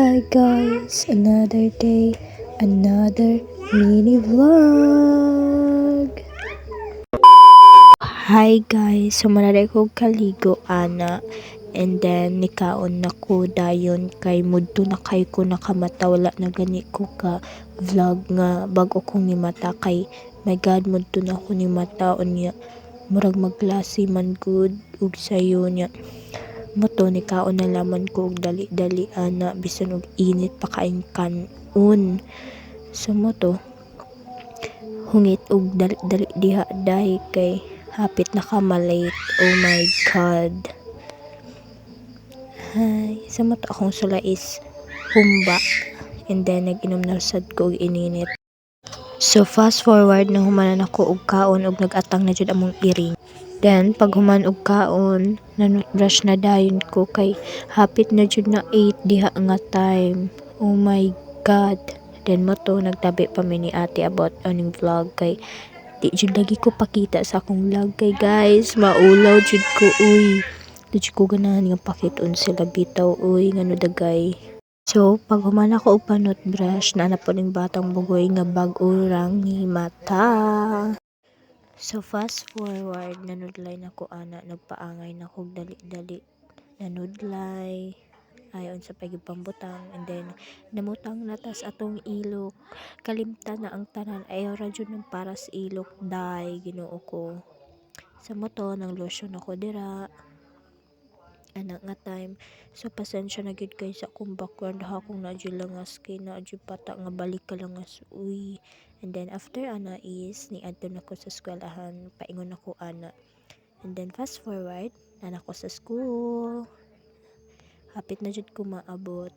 Hi guys, another day, another mini vlog. Hi guys, sumanalay ko kaligo ana. And then nikaon na ko dayon kay mudto na kay ko nakamata, wala na gani ko ka vlog nga bago kong ni mata kay my god mudto na ko ni mata unya murag magklase man good ug sayo nya moto ni kaon na laman ko og dali-dali ana bisan og init pa kaing kanon. So moto hungit og dali-dali diha dahi kay hapit na ka malate. Oh my god. Hi, sa moto akong sula is humba and then nag-inom na sad ko og ininit. So fast forward na humanan ako og kaon og nag-atang na jud among iring. Then pag human og kaon, nanutbrush na dayon ko kay hapit na jud na 8 diha nga time. Oh my god. Then mo to nagtabi pa mi ni ate about aning vlog kay di jud lagi ko pakita sa akong vlog kay guys, maulaw jud ko uy. Di jud ko ganahan nga pakiton sila bitaw uy ngano dagay. So, pag human ako og panutbrush, na po ning batang bugoy nga bag-o rang ni mata. So, fast forward, nanudlay na ko ana, nagpaangay na kog dali-dali. Nanudlay, ayon sa pagipambutang, and then, namutang natas atong ilok. Kalimtan na ang tanan, ayaw radyo ng para sa ilok, day, ginoo ko. Sa moto, nang lotion ako dira. Anak nga time, so pasensya na gid kay sa akong background ha kung naadyo langas kay naadyo pata nga balik ka langas uy. And then after ana is niadto na ko sa eskwelahan, paingon ako ana. And then fast forward na ko sa school, hapit na jud ko maabot.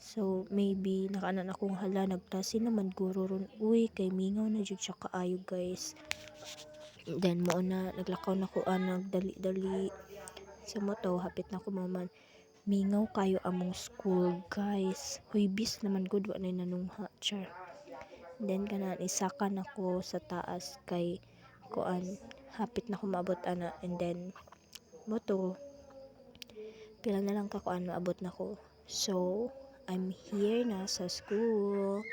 So maybe nakaanan akong hala nagklase naman guro ron uy kay mingaw na jud siya kaayo guys. And then mo na naglakaw na ko dali-dali sa moto hapit na ko maman mingaw kayo among school guys, huybis naman good wa na nanungha char. Then kana isakan ako sa taas kay kuan hapit na ko maabot ana. And then moto pila na lang ka kuan maabot na ko. So I'm here na sa school.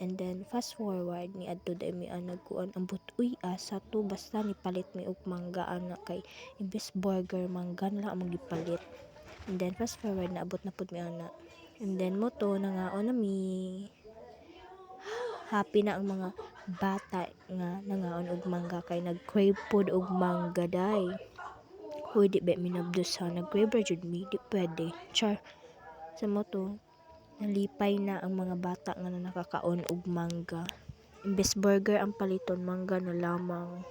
And then fast forward ni adto day mi nagkuan ambot uy asa to basta ni palit mi og mangga ana kay imbes burger mangga na lang among gipalit. And then fast forward na abot na pud mi ana. And then mo to nangaon na mi. Happy na ang mga bata nga nangaon og mangga kay nag-crave pod og mangga day. Hoy di ba mi nabdos ha nag-crave jud mi di pwede char. Sa mo to nalipay na ang mga bata nga nakakaon og mangga. Imbes burger ang paliton, mangga na lamang.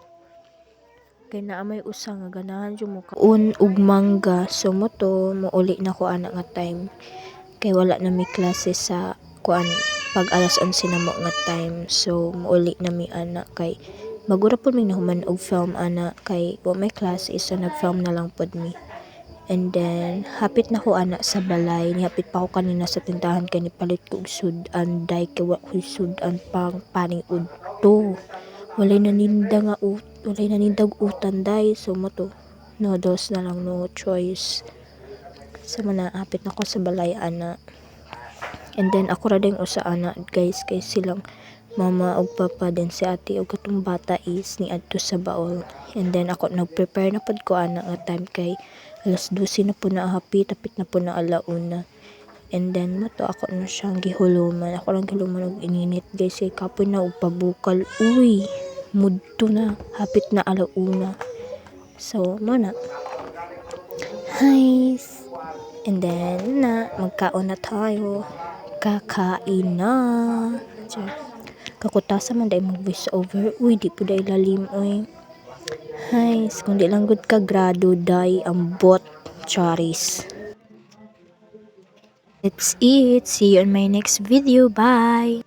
Kay naa may usa nga ganahan jud mo kaon og mangga. So mo to mouli na ko ana nga time. Kay wala na mi klase sa kuan pag alas 11 na mo nga time. So mouli na mi ana kay magura pud mi nahuman og film ana kay wa may klase so nag-film na lang pud mi. And then hapit na ko ana sa balay, ni hapit pa ko kanina sa tindahan kay nipalit ko og sudan day kay wa ko sudan pang paning udto. Walay nanindag utan day. So mo to noodles na lang, no choice. Sa mana hapit na ko sa balay ana. And then ako ra ding usa ana guys kay silang mama og papa din si ate og katong bata is ni adto sa baol. And then ako nag-prepare na pud ko ana nga time kay alas 12 na po na hapit na po na alauna. And then mo to ako na siyang gihuluman. Ako lang gihuluman og ininit guys kay kapoy na og pabukal uy. Mudto na hapit na alauna. So mo na. Hi. And then na magkaon na tayo. Kakain na. Kakutasa man day mag voice over uy di po day lalim uy. Hi, kung di lang good ka grado day ang bot charis. That's it. See you on my next video. Bye.